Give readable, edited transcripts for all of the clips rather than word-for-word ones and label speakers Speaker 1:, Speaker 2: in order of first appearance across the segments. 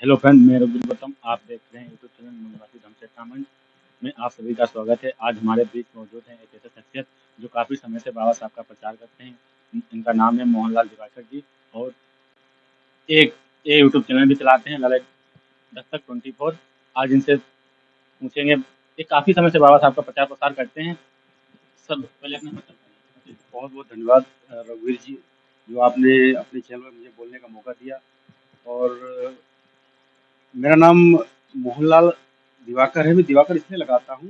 Speaker 1: Hello friend, मैं रघुवीर गौतम। आप देख रहे हैं यूट्यूब चैनल निवासी धर्म से कमेंट में आप सभी का स्वागत है। आज हमारे बीच मौजूद हैं एक ऐसे शख्सियत जो काफ़ी समय से बाबा साहब का प्रचार करते हैं। इनका नाम है मोहनलाल दिवाकर जी। और एक ये यूट्यूब चैनल भी चलाते हैं, ललित दस्तक 24। आज इनसे पूछेंगे, ये काफ़ी समय से बाबा साहब का प्रचार प्रसार करते हैं। सब पहले अपना परिचय बताइए।
Speaker 2: बहुत बहुत धन्यवाद रघुवीर जी, जो आपने अपने चैनल में मुझे बोलने का मौका दिया। और मेरा नाम मोहनलाल दिवाकर है। मैं दिवाकर इसलिए लगाता हूँ,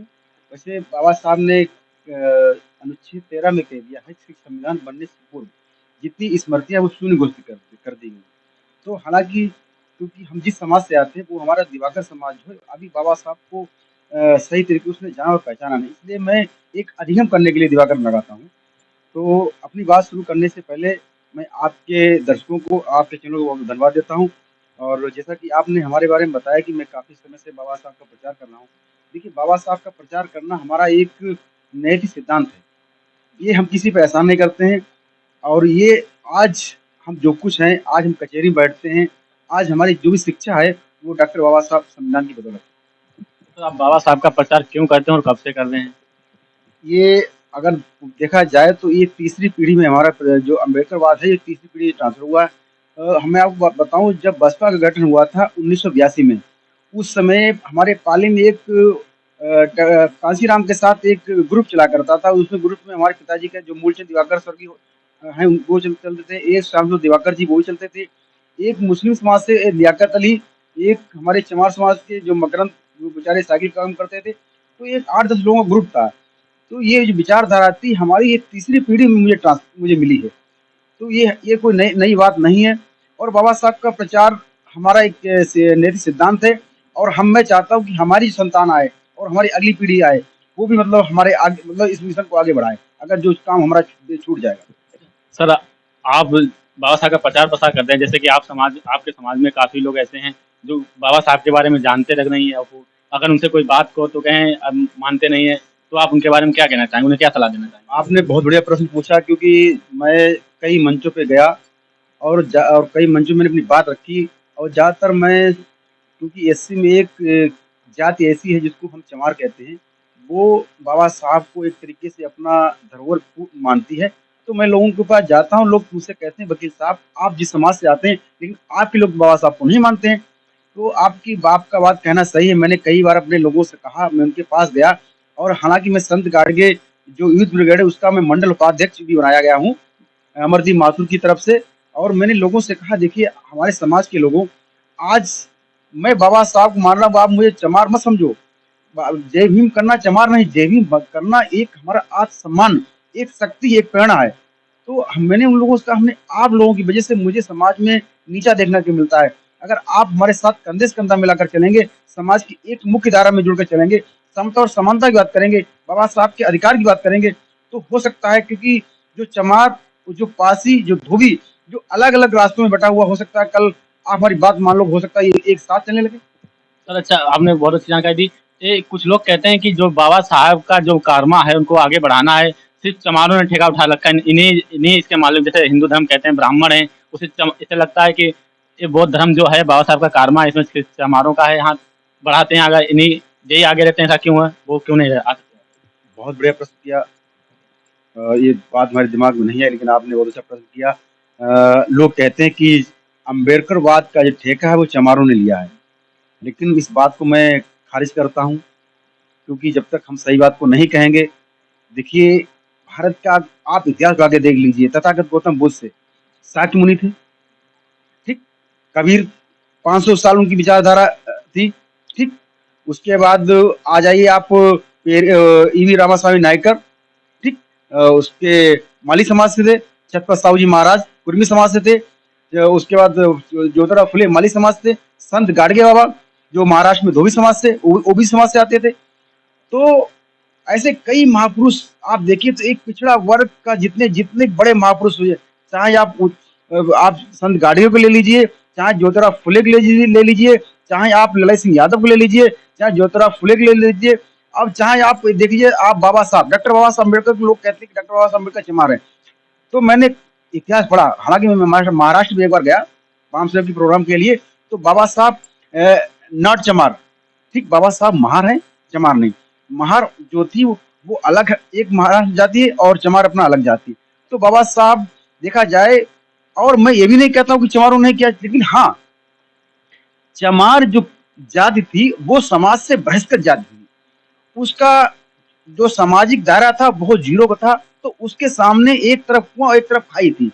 Speaker 2: वैसे बाबा साहब ने अनुच्छेद 13 में कह दिया है कि संविधान बनने से पूर्व जितनी स्मृतियां वो शून्य घोषित कर दी गई। तो हालांकि क्योंकि हम जिस समाज से आते हैं वो हमारा दिवाकर समाज है, अभी बाबा साहब को सही तरीके से उसने जाना और पहचाना नहीं, इसलिए मैं एक अधिगम करने के लिए दिवाकर लगाता हूँ। तो अपनी बात शुरू करने से पहले मैं आपके दर्शकों को, आपके चैनल को बहुत धन्यवाद देता हूँ। और जैसा कि आपने हमारे बारे में बताया कि मैं काफ़ी समय से बाबा साहब का प्रचार कर रहा हूँ। देखिए, बाबा साहब का प्रचार करना हमारा एक नैतिक सिद्धांत है। ये हम किसी पे एहसान नहीं करते हैं। और ये आज हम जो कुछ हैं, आज हम कचहरी में बैठते हैं, आज हमारी जो भी शिक्षा है, वो डॉक्टर बाबा साहब संविधान की बदौलत है।
Speaker 1: तो आप बाबा साहब का प्रचार क्यों करते हैं और कब से कर रहे हैं?
Speaker 2: ये अगर देखा जाए तो ये तीसरी पीढ़ी में हमारा जो अम्बेडकरवाद है, ये तीसरी पीढ़ी ट्रांसफर हुआ है। मैं आपको बताऊं, जब बसपा का गठन हुआ था 1982 में, उस समय हमारे पाली में एक कांसीराम के साथ एक ग्रुप चला करता था। उसमें ग्रुप में हमारे पिताजी का जो मूलचंद दिवाकर स्वर्गीय हैं, वो चलते थे। एक श्याम दिवाकर जी, वो भी चलते थे। एक मुस्लिम समाज से लियाकत अली, एक हमारे चमार समाज के जो मकरंद, वो बेचारे साइकिल काम करते थे। तो एक 8-10 लोगों का ग्रुप था। तो ये जो विचारधारा थी हमारी, ये तीसरी पीढ़ी में मुझे मिली है। तो ये कोई नई नई बात नहीं है। और बाबा साहब का प्रचार हमारा एक नैतिक सिद्धांत है। और मैं चाहता हूँ कि हमारी जो संतान आए और हमारी अगली पीढ़ी आए, वो भी मतलब हमारे आगे, मतलब इस मिशन को आगे बढ़ाए, अगर जो काम हमारा छूट जाएगा।
Speaker 1: सर, आप बाबा साहब का प्रचार प्रसार करते हैं, जैसे कि आपके समाज में काफ़ी लोग ऐसे हैं जो बाबा साहब के बारे में जानते तक नहीं है, और वो अगर उनसे कोई बात कहो तो कहें मानते नहीं है। तो आप उनके बारे में क्या कहना चाहेंगे, उन्हें क्या सलाह देना चाहेंगे?
Speaker 2: आपने बहुत बढ़िया प्रश्न पूछा, क्योंकि मैं कई मंचों पे गया और कई मंचों में मैंने अपनी बात रखी। और ज़्यादातर मैं, क्योंकि एससी में एक जाति ऐसी है जिसको हम चमार कहते हैं, वो बाबा साहब को एक तरीके से अपना धरोहर मानती है। तो मैं लोगों के पास जाता हूँ, लोग मुझसे कहते हैं, वकील साहब आप जिस समाज से आते हैं, लेकिन आपके लोग बाबा साहब को नहीं मानते हैं। तो आपकी बाप का बात कहना सही है। मैंने कई बार अपने लोगों से कहा, मैं उनके पास गया। और हालांकि मैं संत गाड़गे जो यूथ ब्रिगेड है, उसका मैं मंडल उपाध्यक्ष भी बनाया गया हूँ अमरदीप माथुर की तरफ से। और मैंने लोगों से कहा, देखिए हमारे समाज के लोगों, आज मैं बाबा साहब को मान रहा हूँ, आप मुझे चमार मत समझो। जय भीम करना चमार नहीं, जय भीम करना एक हमारा आत्मसम्मान, एक शक्ति, एक प्रेरणा है। तो मैंने उन लोगों से कहा, हमने आप लोगों की वजह से मुझे समाज में नीचा देखने को मिलता है। अगर आप हमारे साथ कंधे से कंधा मिलाकर चलेंगे, समाज की एक मुख्य धारा में जुड़कर चलेंगे, समता और समानता की बात करेंगे, बाबा साहब के अधिकार की बात करेंगे, तो हो सकता है, क्योंकि जो चमार, जो पासी, जो धोबी, जो अलग अलग रास्तों में बटा हुआ, हो सकता है कल आप हमारी बात मान लो, हो सकता है ये एक साथ चलने लगे।
Speaker 1: सर, अच्छा, आपने बहुत अच्छी जानकारी दी। ये कुछ लोग कहते हैं कि जो बाबा साहब का जो कारमा है उनको आगे बढ़ाना है, सिर्फ चमारों ने ठेका उठा रखा है। इन्हीं इन्हीं इसके मालूम, जैसे हिंदू धर्म कहते हैं ब्राह्मण है, उसे इसे लगता है कि ये बौद्ध धर्म जो है बाबा साहब का कारमा है, इसमें सिर्फ चमारों का है, यहाँ बढ़ाते हैं। अगर इन्हीं यही आगे रहते हैं, ऐसा क्यों है, वो क्यों नहीं आ सकते?
Speaker 2: बहुत बढ़िया प्रश्न किया। ये बात हमारे दिमाग में नहीं है, लेकिन आपने बहुत अच्छा प्रश्न किया। लोग कहते हैं कि अम्बेडकरवाद का जो ठेका है वो चमारों ने लिया है, लेकिन इस बात को मैं खारिज करता हूँ। क्योंकि जब तक हम सही बात को नहीं कहेंगे, देखिए भारत का आप इतिहास आगे देख लीजिए, तथागत गौतम बुद्ध से शाक्य मुनि थे, ठीक। कबीर, 500 साल उनकी विचारधारा थी, ठीक। उसके बाद आ जाइए आप ईवी रामास्वामी नायकर, ठीक। उसके माली समाज से थे। छत्रपति साहू जी महाराज कुर्मी समाज से थे। उसके बाद ज्योतिराव फुले माली समाज से थे। संत गाडगे बाबा जो महाराष्ट्र में धोबी समाज से, ओबीसी समाज से आते थे। तो ऐसे कई महापुरुष आप देखिए, तो एक पिछड़ा वर्ग का जितने जितने बड़े महापुरुष हुए, चाहे आप संत गाड़ियों को ले लीजिए, चाहे ज्योतिराव फुले को ले लीजिए, चाहे आप ललाई सिंह यादव को ले लीजिए, चाहे ज्योतिराव फुले को ले लीजिए, अब चाहे आप देखिए, आप बाबा साहब, डॉक्टर बाबा साहब अम्बेडकर को लोग कहते हैं कि डॉक्टर बाबा साहब अम्बेडकर चमार है। तो मैंने इतिहास पढ़ा, हालांकि मैं महाराष्ट्र में एक बार गया, पाम साहब के प्रोग्राम के लिए। तो बाबा साहब नॉट चमार। ठीक, बाबा साहब महार हैं, चमार नहीं। महार जो थी वो अलग है, एक महार जाति है और चमार अपना अलग जाति है। तो बाबा साहब देखा जाए, और मैं ये भी नहीं कहता हूँ कि चमारों ने किया, लेकिन हाँ, चमार जो जाति थी वो समाज से बहिष्कृत जाति थी। उसका जो सामाजिक दायरा था बहुत जीरो का था, तो उसके सामने एक तरफ कुआं एक तरफ खाई थी।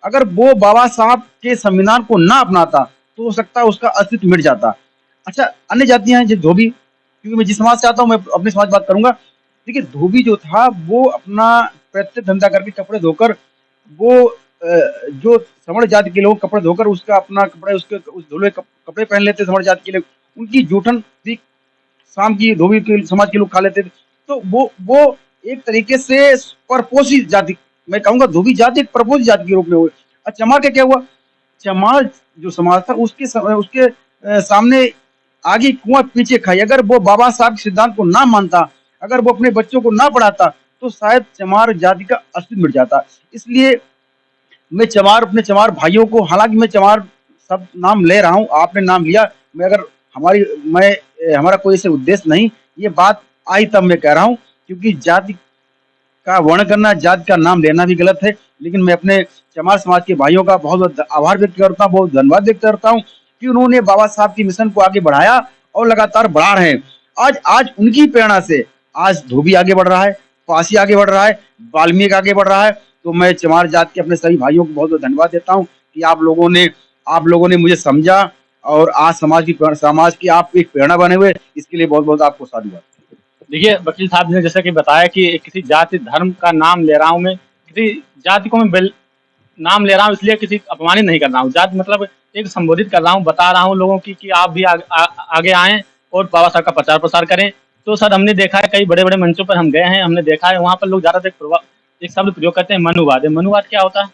Speaker 2: अगर वो बाबा साहब के संविधान को ना अपनाता तो हो सकता है उसका अस्तित्व मिट जाता। अच्छा, अन्य जातियां हैं जैसे धोबी, क्योंकि मैं जिस समाज से आता हूँ मैं अपने समाज की बात करूंगा। देखिए, धोबी जो था वो अपना प्रत्यक्ष धंधा करके कपड़े धोकर, वो जो समण जाति के लोग कपड़े धोकर उसका अपना कपड़े उसके उस धुले कपड़े पहन लेते, समण जाति के लोग उनकी जूठन थी, शाम की धोबी के समाज के लोग खा लेते थे। तो वो एक तरीके से परपोषी जाति, मैं कहूंगा धोबी जाति एक परपोषी जाति के रूप में हुए। और चमार का क्या हुआ, चमार जो समाज था उसके सामने आगे कुआं पीछे खाई। अगर वो बाबा साहब के सिद्धांत को ना मानता, अगर वो अपने बच्चों को ना पढ़ाता, तो शायद चमार जाति का अस्तित्व मिट जाता। इसलिए मैं चमार, अपने चमार भाइयों को, हालांकि मैं चमार सब नाम ले रहा हूँ, आपने नाम लिया, मैं अगर हमारी मैं हमारा कोई ऐसे उद्देश्य नहीं, ये बात आई तब मैं कह रहा हूँ, क्योंकि जाति का वर्ण करना, जाति का नाम लेना भी गलत है। लेकिन मैं अपने चमार समाज के भाइयों का बहुत बहुत आभार व्यक्त करता हूँ, बहुत धन्यवाद व्यक्त करता हूँ कि उन्होंने बाबा साहब की मिशन को आगे बढ़ाया और लगातार बढ़ा रहे हैं। आज आज उनकी प्रेरणा से आज धोबी आगे बढ़ रहा है, पासी आगे बढ़ रहा है, वाल्मीकि आगे बढ़ रहा है। तो मैं चमार जाति के अपने सभी भाइयों को बहुत बहुत धन्यवाद देता हूँ कि आप लोगों ने मुझे समझा, और आज समाज की आप एक प्रेरणा बने हुए, इसके लिए बहुत बहुत आपको साधुवाद।
Speaker 1: देखिए, वकील साहब ने जैसा कि बताया कि किसी जाति धर्म का नाम ले रहा हूँ मैं, किसी जाति को मैं नाम ले रहा हूँ, इसलिए किसी अपमानित नहीं कर रहा हूँ। जाति मतलब एक संबोधित कर रहा हूँ, बता रहा हूँ लोगों की कि आप भी आगे आएँ और बाबा साहब का प्रचार प्रसार करें। तो सर, हमने देखा है कई बड़े बड़े मंचों पर हम गए हैं, हमने देखा है वहाँ पर लोग ज़्यादातर एक शब्द प्रयोग करते हैं, मनुवाद। मनुवाद क्या होता है?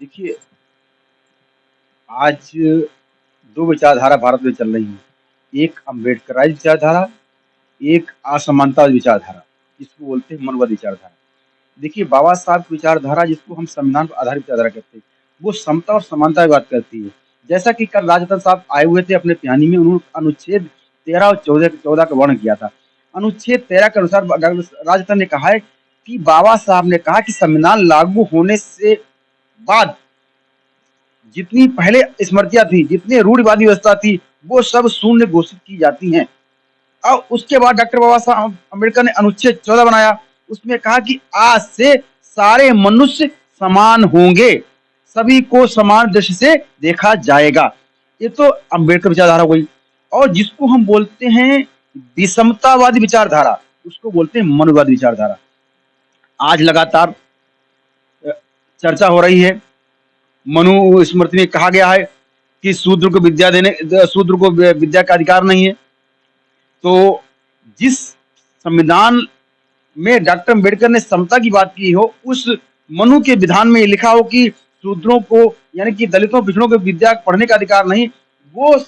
Speaker 2: देखिए, आज दो विचारधारा भारत में चल रही है, एक अम्बेडकराइज विचारधारा, एक असमानतावादी विचारधारा, जिसको बोलते हैं मनुवाद विचारधारा। देखिए, बाबा साहब की विचारधारा, जिसको हम संविधान पर आधारित विचारधारा कहते हैं, वो समता और समानता की बात करती है। जैसा कि कल राजरतन साहब आए हुए थे अपने पिहानी में, उन्होंने अनुच्छेद 13 और 14 का वर्णन किया था। अनुच्छेद 13 के अनुसार राजरतन ने कहा है कि बाबा साहब ने कहा कि संविधान लागू होने से बाद जितनी पहले स्मृतियां थी, जितनी रूढ़िवादी व्यवस्था थी, वो सब शून्य घोषित की जाती हैं। अब उसके बाद डॉक्टर बाबा साहब अम्बेडकर ने अनुच्छेद 14 बनाया, उसमें कहा कि आज से सारे मनुष्य समान होंगे, सभी को समान दृष्टि से देखा जाएगा। ये तो अम्बेडकर विचारधारा हो गई। और जिसको हम बोलते हैं विषमतावादी विचारधारा, उसको बोलते हैं मनुवादी विचारधारा। आज लगातार चर्चा हो रही है। मनु स्मृति में कहा गया है कि शूद्र को विद्या का अधिकार नहीं है। तो जिस संविधान में डॉक्टर अम्बेडकर ने समता की बात की हो, उस मनु के विधान में लिखा हो कि शूद्रों को, यानी कि दलितों पिछड़ों को विद्या पढ़ने का अधिकार नहीं, वो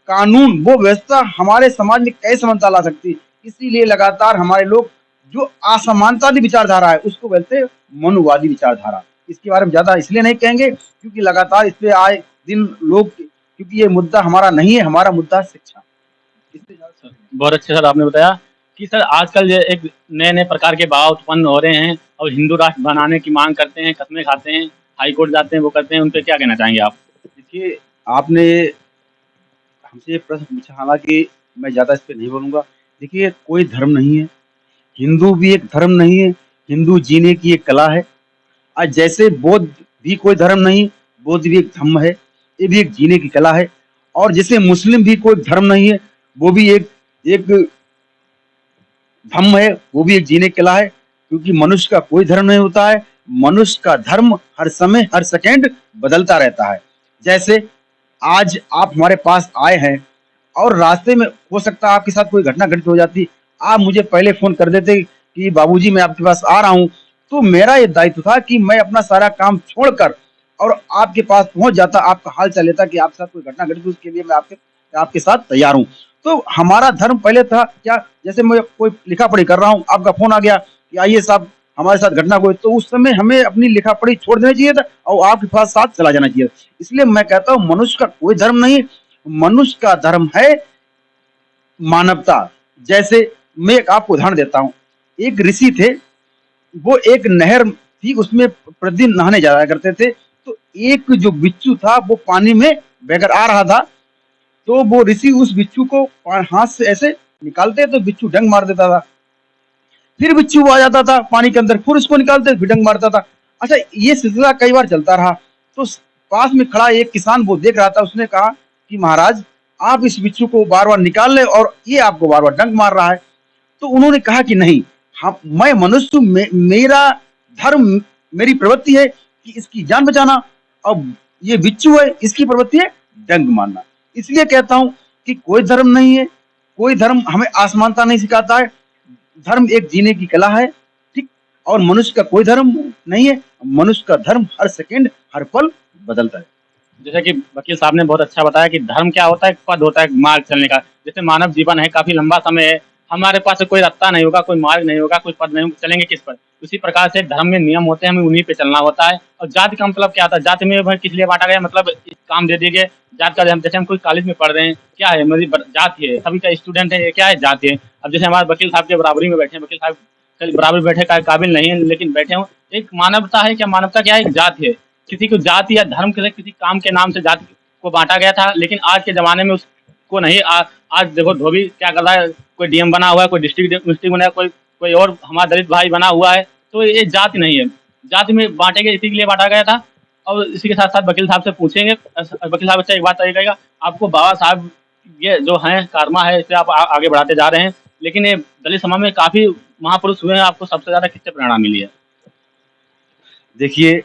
Speaker 2: कानून, वो व्यवस्था हमारे समाज में कैसे समानता ला सकती। इसीलिए लगातार हमारे लोग जो असमानतावादी विचारधारा है उसको बोलते हैं मनुवादी विचारधारा। इसके बारे में ज्यादा इसलिए नहीं कहेंगे क्योंकि लगातार इस पे आए दिन लोग, क्योंकि ये मुद्दा हमारा नहीं है, हमारा मुद्दा है शिक्षा।
Speaker 1: बहुत अच्छे सर आपने बताया कि सर आजकल ये एक नए नए प्रकार के भाव उत्पन्न हो रहे हैं और हिंदू राष्ट्र बनाने की मांग करते हैं, कस्में खाते हैं, हाई कोर्ट जाते हैं, वो करते हैं, उन पर क्या कहना चाहेंगे आप?
Speaker 2: देखिए, आपने हमसे प्रश्न पूछा, हालांकि मैं ज्यादा इस पे नहीं बोलूंगा। देखिए, कोई धर्म नहीं है, हिंदू भी एक धर्म नहीं है, हिंदू जीने की एक कला है। आज जैसे बौद्ध भी कोई धर्म नहीं, बौद्ध भी एक धर्म है, ये भी एक जीने की कला है। और जैसे मुस्लिम भी कोई धर्म नहीं है, वो भी एक एक धर्म है, वो भी एक जीने की कला है। क्योंकि मनुष्य का कोई धर्म नहीं होता है, मनुष्य का धर्म हर समय हर सेकंड बदलता रहता है। जैसे आज आप हमारे पास आए हैं और रास्ते में हो सकता है आपके साथ कोई घटना घटित हो जाती, आप मुझे पहले फोन कर देते कि बाबूजी मैं आपके पास आ रहा हूँ, तो मेरा ये दायित्व था कि मैं अपना सारा काम छोड़कर और आपके पास पहुंच जाता, आपका हाल चाल लेता कि आपके साथ कोई घटना घटित, उसके लिए मैं आपके साथ तैयार हूँ। तो हमारा धर्म पहले था क्या, जैसे मैं कोई लिखा पढ़ी कर रहा हूँ, आपका फोन आ गया कि आइए साहब हमारे साथ घटना हुई, तो उस समय हमें अपनी लिखा पढ़ी छोड़ देना चाहिए था और आपके पास साथ चला जाना चाहिए। इसलिए मैं कहता हूँ मनुष्य का कोई धर्म नहीं, मनुष्य का धर्म है मानवता। जैसे मैं एक आपको उदाहरण देता हूँ। एक ऋषि थे, वो एक नहर थी, उसमें प्रतिदिन नहाने जाया करते थे। तो एक जो बिच्छू था वो पानी में बहकर आ रहा था। तो वो ऋषि उस बिच्छू को हाथ से ऐसे निकालते तो बिच्छू डंक मार देता था। फिर बिच्छू आ जाता था पानी के अंदर, फिर उसको निकालते फिर डंक मारता था। अच्छा, ये सिलसिला कई बार चलता रहा। तो पास में खड़ा एक किसान वो देख रहा था, उसने कहा कि महाराज, आप इस बिच्छू को बार बार निकाल ले और ये आपको बार बार डंक मार रहा है। तो उन्होंने कहा कि नहीं, हम मैं मनुष्य मेरा धर्म, मेरी प्रवृत्ति है कि इसकी जान बचाना। अब ये बिच्छू है, इसकी प्रवृत्ति है डंक मारना। इसलिए कहता हूं कि कोई धर्म नहीं है, कोई धर्म हमें असमानता नहीं सिखाता है। धर्म एक जीने की कला है, ठीक। और मनुष्य का कोई धर्म नहीं है, मनुष्य का धर्म हर सेकंड हर पल बदलता है।
Speaker 1: जैसे कि वकील साहब ने बहुत अच्छा बताया कि धर्म क्या होता है, एक पद होता है मार्ग चलने का। जैसे मानव जीवन है, काफी लंबा समय है, हमारे पास कोई रास्ता नहीं होगा, कोई मार्ग नहीं होगा, कोई पद नहीं होगा, चलेंगे किस पर। उसी प्रकार से धर्म में नियम होते हैं, हमें उन्हीं पे चलना होता है। और जाति का मतलब क्या होता है, जाति में भाई किस लिए बांटा गया, मतलब काम दे दिए गए। जात का जैसे हम कोई कॉलेज में पढ़ रहे हैं, क्या है मेरी जाति है, सभी का स्टूडेंट है, ये क्या है, जाति है। अब जैसे हमारे वकील साहब के बराबरी में बैठे हैं, वकील साहब कल बराबर बैठे का काबिल नहीं है, लेकिन बैठे हो, एक मानवता है। क्या मानवता क्या है, एक जाति है। किसी को जाति या धर्म के किसी काम के नाम से जाति को बांटा गया था, लेकिन आज के जमाने में उसको नहीं। आज देखो धोबी क्या कर रहा है, कोई डीएम बना हुआ है, कोई डिस्ट्रिक्ट बना है, कोई कोई और हमारा दलित भाई बना हुआ है। तो ये जाति नहीं है, जाति में बांटे गए इसी के लिए बांटा गया था। और इसी के साथ साथ वकील साहब से पूछेंगे। वकील साहब अच्छा एक बात बताइएगा, आपको बाबा साहब ये जो हैं कारमा है, इसे आप आगे बढ़ाते जा रहे हैं, लेकिन ये दलित समाज में काफी महापुरुष हुए हैं, आपको सबसे ज्यादा किससे प्रेरणा मिली है?
Speaker 2: देखिए,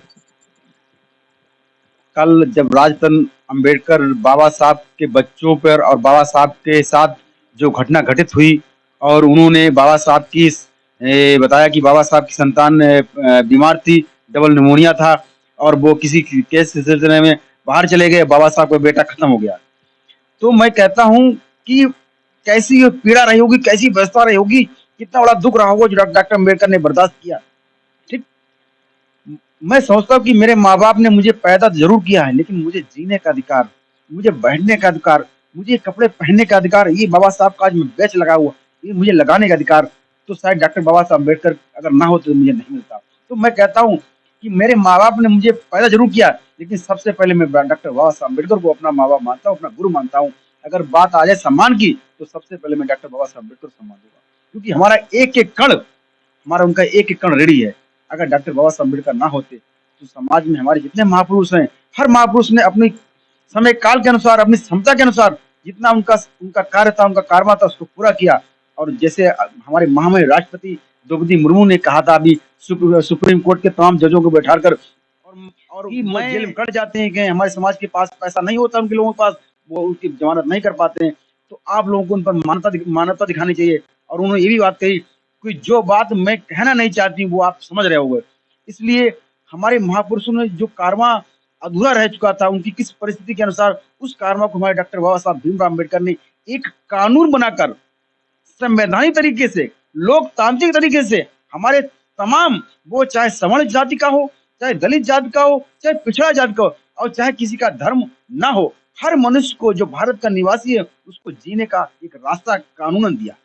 Speaker 2: कल जब राजरत्न अंबेडकर बाबा साहब के बच्चों पर और बाबा साहब के साथ जो घटना घटित हुई, और उन्होंने बाबा साहब की बताया कि बाबा साहब की संतान बीमार थी, डबल निमोनिया था, और वो किसी केस के सिलसिले में बाहर चले गए, बाबा साहब का बेटा खत्म हो गया। तो मैं कहता हूँ कि कैसी ये पीड़ा रही होगी, कैसी व्यवस्था रही होगी, कितना बड़ा दुख रहा होगा जो डॉक्टर अम्बेडकर ने बर्दाश्त किया, ठीक। मैं सोचता हूँ कि मेरे माँ बाप ने मुझे पैदा जरूर किया है, लेकिन मुझे जीने का अधिकार, मुझे बैठने का अधिकार, मुझे कपड़े पहनने का अधिकार, ये बाबा साहब का आज मैं बैच लगा हुआ, ये मुझे लगाने का अधिकार, तो शायद डॉक्टर बाबा साहब अम्बेडकर अगर ना हो तो मुझे नहीं मिलता। तो मैं कहता हूँ कि मेरे माँ बाप ने मुझे पैदा जरूर किया, लेकिन सबसे पहले मैं डॉक्टर बाबा साहब अम्बेडकर को अपना माँ बाप मानता हूँ, अपना गुरु मानता हूँ। अगर बात आ जाए सम्मान की, तो सबसे पहले मैं डॉक्टर बाबा साहब अम्बेडकर को सम्मान दूंगा, क्योंकि हमारा एक एक कण, हमारा उनका एक एक कण ऋणी है। अगर डॉक्टर बाबा साहब अम्बेडकर ना होते तो समाज में हमारे जितने महापुरुष हैं, हर महापुरुष ने अपनी समय काल के अनुसार, अपनी क्षमता के अनुसार जितना उनका उनका कार्य था, उनका कारवा था, उसको पूरा किया। और जैसे हमारे महामहिम राष्ट्रपति द्रौपदी मुर्मू ने कहा था अभी, सुप्रीम कोर्ट के तमाम जजों को बैठाकर, और कि वो जेल में कट जाते हैं कि हमारे समाज के पास पैसा नहीं होता, उनके लोगों के पास, वो उनकी जमानत नहीं कर पाते हैं। तो आप लोगों को उन पर मानवता दिखानी चाहिए। और उन्होंने ये भी बात कही कि जो बात मैं कहना नहीं चाहती वो आप समझ रहे होंगे। इसलिए हमारे महापुरुषों ने जो कारवां अधूरा रह चुका था, उनकी किस परिस्थिति के अनुसार, उस कारवां को हमारे डॉक्टर बाबा साहब भीमराव अम्बेडकर ने एक कानून बनाकर संवैधानिक तरीके से, लोकतांत्रिक तरीके से, हमारे तमाम, वो चाहे सवर्ण जाति का हो, चाहे दलित जाति का हो, चाहे पिछड़ा जाति का हो, और चाहे किसी का धर्म ना हो, हर मनुष्य को जो भारत का निवासी है उसको जीने का एक रास्ता कानूनन दिया।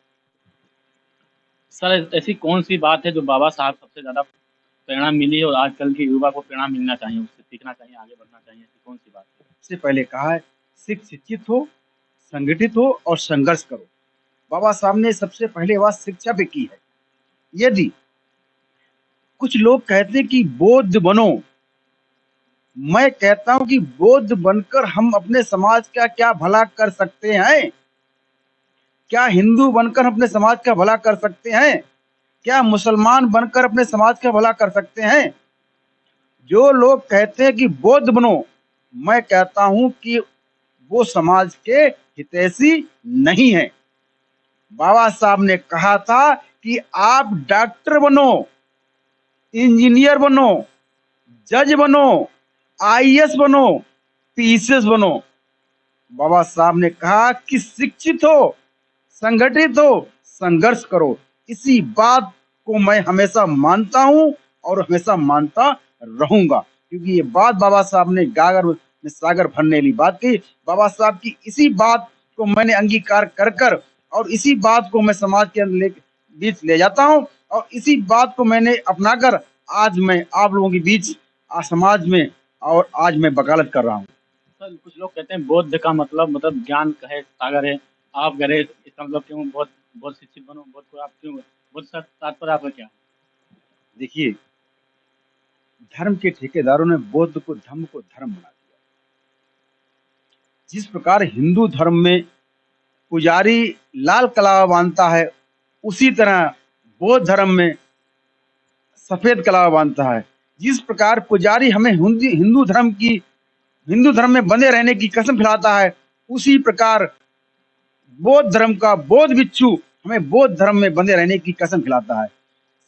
Speaker 1: सर ऐसी कौन सी बात है जो बाबा साहब सबसे ज्यादा प्रेरणा मिली है और आजकल के युवा को प्रेरणा मिलना चाहिए, उससे सीखना चाहिए, आगे बढ़ना चाहिए, ऐसी कौन सी बात है?
Speaker 2: सबसे पहले कहा है, शिक्षित हो, संगठित हो और संघर्ष करो। बाबा साहब ने सबसे पहले बात शिक्षा पे की है। यदि कुछ लोग कहते हैं कि बौद्ध बनो, मैं कहता हूं कि बौद्ध बनकर हम अपने समाज का क्या भला कर सकते हैं? क्या हिंदू बनकर अपने समाज का भला कर सकते हैं? क्या मुसलमान बनकर अपने समाज का भला कर सकते हैं? जो लोग कहते हैं कि बौद्ध बनो, मैं कहता हूं कि वो समाज के हितैषी नहीं है। बाबा साहब ने कहा था कि आप डॉक्टर बनो, इंजीनियर बनो, जज बनो, आईएएस बनो, पीसीएस बनो। बाबा साहब ने कहा कि शिक्षित हो, संगठित हो, संघर्ष करो। इसी बात को मैं हमेशा मानता हूं और हमेशा मानता रहूंगा, क्योंकि ये बात बाबा साहब ने गागर में सागर भरने वाली बात कही। बाबा साहब की इसी बात को मैंने अंगीकार कर कर और इसी बात को मैं समाज के बीच ले जाता हूँ और इसी बात को मैंने अपनाकर आज मैं आप लोगों के बीच समाज में और आज मैं वकालत कर रहा हूँ।
Speaker 1: सर कुछ लोग कहते हैं बौद्ध का मतलब ज्ञान का है, सागर है। आप गए इसका मतलब क्यों बहुत बहुत शिक्षित बनो, बौद्ध को आप क्यों, बौद्ध का तात्पर्य आपका क्या है?
Speaker 2: देखिए, धर्म के ठेकेदारों ने बौद्ध को धम्म को धर्म बना दिया। जिस प्रकार हिंदू धर्म में पुजारी लाल कलावा बांधता है, उसी तरह बौद्ध धर्म में सफेद कलावा बांधता है। जिस प्रकार पुजारी हमें हिंदू धर्म में बंधे रहने की कसम खिलाता है, उसी प्रकार बौद्ध धर्म का बौद्ध भिक्षु हमें बौद्ध धर्म में बंधे रहने की कसम खिलाता है।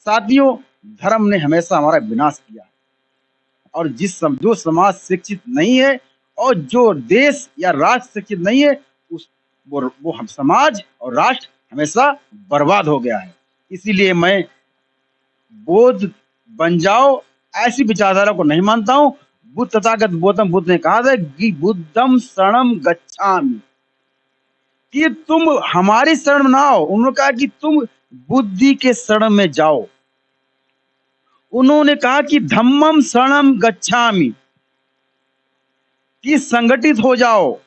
Speaker 2: साथियों, धर्म ने हमेशा हमारा विनाश किया है और जो समाज शिक्षित नहीं है और जो देश या राष्ट्र शिक्षित नहीं है, वो हम समाज और राष्ट्र हमेशा बर्बाद हो गया है। इसीलिए मैं बौद्ध बन जाओ ऐसी विचारधारा को नहीं मानता हूं। बुद्ध तथागत गौतम बुद्ध ने कहा था कि बुद्धम शरणम गच्छामि, कि तुम हमारी शरण में ना आओ, उन्होंने कहा कि तुम बुद्धि के शरण में जाओ। उन्होंने कहा कि धम्मम शरणम गच्छामि, कि संगठित हो जाओ,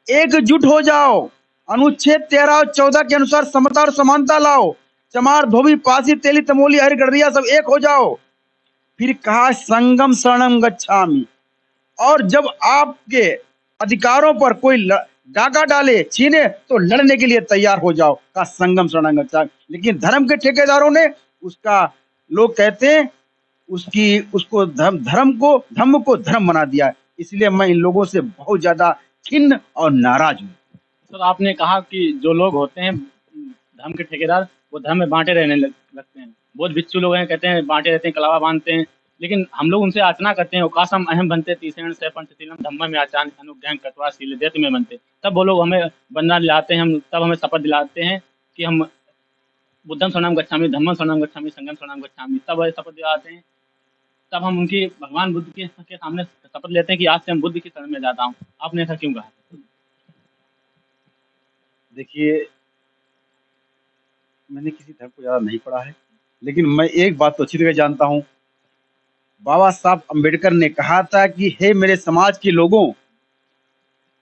Speaker 2: एकजुट हो जाओ, अनुच्छेद 13 और 14 के अनुसार समता और समानता लाओ, चमार धोबी पासी तेली तमोली हरि गड़रिया सब एक हो जाओ। फिर कहा संगम शरणम गच्छामि, और जब आपके अधिकारों पर कोई डाका डाले छीने तो लड़ने के लिए तैयार हो जाओ, का संगम शरणम गच्छामि। लेकिन धर्म के ठेकेदारों ने उसका, लोग कहते हैं उसको धम्म को धर्म बना दिया। इसलिए मैं इन लोगों से बहुत ज्यादा खिन्न और नाराज हूँ।
Speaker 1: सर आपने कहा कि जो लोग होते हैं धर्म के ठेकेदार, वो धर्म में बांटे रहने लगते हैं। बहुत भिक्षु लोग हैं, कहते हैं बांटे रहते हैं, कलावा बांधते हैं, लेकिन हम लोग उनसे याचना करते हैं उकासम अहम बनते तीसरण से पंचशीलम धम्म में आचार्य अनुज्ञान कटवा शील देत में बनते। तब वो लोग हमें बनना दिलाते हैं, तब हमें शपथ दिलाते हैं कि हम बुद्धम शरणम गच्छामि, धम्मम शरणम गच्छामि, संघम शरणम गच्छामि, तब शपथ दिलाते हैं। तब हम उनकी भगवान बुद्ध के सामने शपथ लेते हैं कि आज से हम बुद्ध की शरण में जाता हूँ। आपने ऐसा क्यों कहा?
Speaker 2: देखिए, मैंने किसी धर्म को ज्यादा नहीं पढ़ा है, लेकिन मैं एक बात तो अच्छी तरह जानता हूँ। बाबा साहब अम्बेडकर ने कहा था कि हे मेरे समाज के लोगों,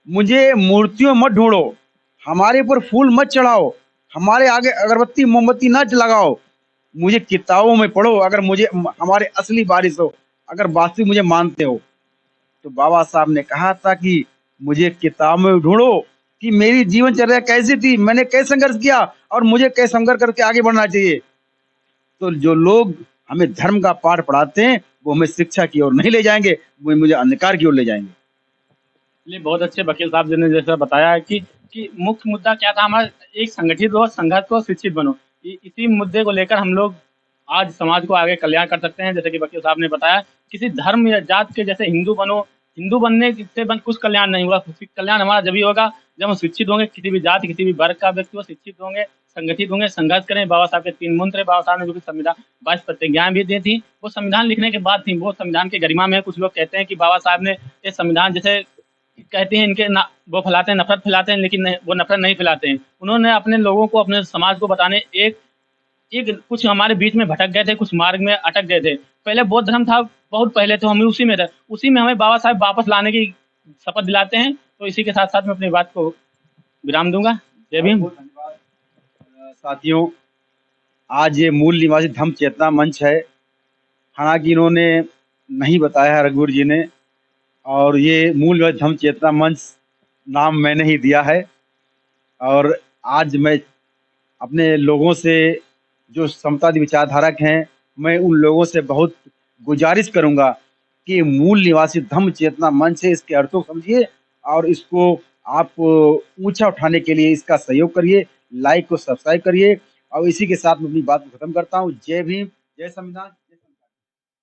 Speaker 2: मुझे मूर्तियों मत ढूंढो, हमारे ऊपर फूल मत चढ़ाओ, हमारे आगे अगरबत्ती मोमबत्ती न लगाओ, मुझे किताबों में पढ़ो। अगर मुझे हमारे असली वारिस हो, अगर वास्तविक मुझे मानते हो, तो बाबा साहब ने कहा था कि मुझे किताबों में ढूंढो कि मेरी जीवनचर्या कैसी थी, मैंने कैसे संघर्ष किया और मुझे कैसे संघर्ष करके आगे बढ़ना चाहिए। तो जो लोग हमें धर्म का पाठ पढ़ाते हैं, वो हमें शिक्षा की ओर नहीं ले जाएंगे, वो मुझे अंधकार की ओर ले जाएंगे।
Speaker 1: ये बहुत अच्छे वकील साहब जी ने जैसा बताया है कि मुख्य मुद्दा क्या था हमारा, एक संगठित हो, संघर्ष हो, शिक्षित बनो। इसी मुद्दे को लेकर हम लोग आज समाज को आगे कल्याण कर सकते हैं। जैसे कि वकील साहब ने बताया, किसी धर्म या जात के जैसे हिंदू बनो, हिंदू बनने से कुछ कल्याण नहीं होगा। कल्याण हमारा जब ही होगा जब हम शिक्षित होंगे, किसी भी जाति किसी भी वर्ग का व्यक्ति हो, शिक्षित होंगे, संगठित होंगे, संघर्ष करें। बाबा साहब के 3 मंत्र, बाबा साहब ने जो कि संविधान 22 प्रतिज्ञाएं भी दी थी, वो संविधान लिखने के बाद थी। वो संविधान के गरिमा में कुछ लोग कहते हैं कि बाबा साहब ने ये संविधान, जैसे कहते हैं इनके वो फैलाते हैं, नफरत फैलाते हैं, लेकिन वो नफरत नहीं फैलाते हैं। उन्होंने अपने लोगों को, अपने समाज को बताने एक कुछ हमारे बीच में भटक गए थे, कुछ मार्ग में अटक गए थे। पहले बौद्ध धर्म था, बहुत पहले, तो हम उसी में थे, उसी में हमें बाबा साहब वापस लाने की शपथ दिलाते हैं। तो इसी के साथ साथ मैं अपनी बात को विराम दूंगा। जय भीम।
Speaker 2: साथियों, आज ये मूल निवासी धम्म चेतना मंच है, हालांकि इन्होंने नहीं बताया है रघुवीर जी ने, और ये मूल निवासी धम्म चेतना मंच नाम मैंने ही दिया है। और आज मैं अपने लोगों से, जो समतावादी विचारधारक हैं, मैं उन लोगों से बहुत गुजारिश करूंगा कि मूल निवासी धम्म चेतना मंच है, इसके अर्थों को समझिए और इसको आप ऊंचा उठाने के लिए इसका सहयोग करिए, लाइक को सब्सक्राइब करिए। और इसी के साथ मैं अपनी बात को खत्म करता हूँ। जय भीम, जय संविधान।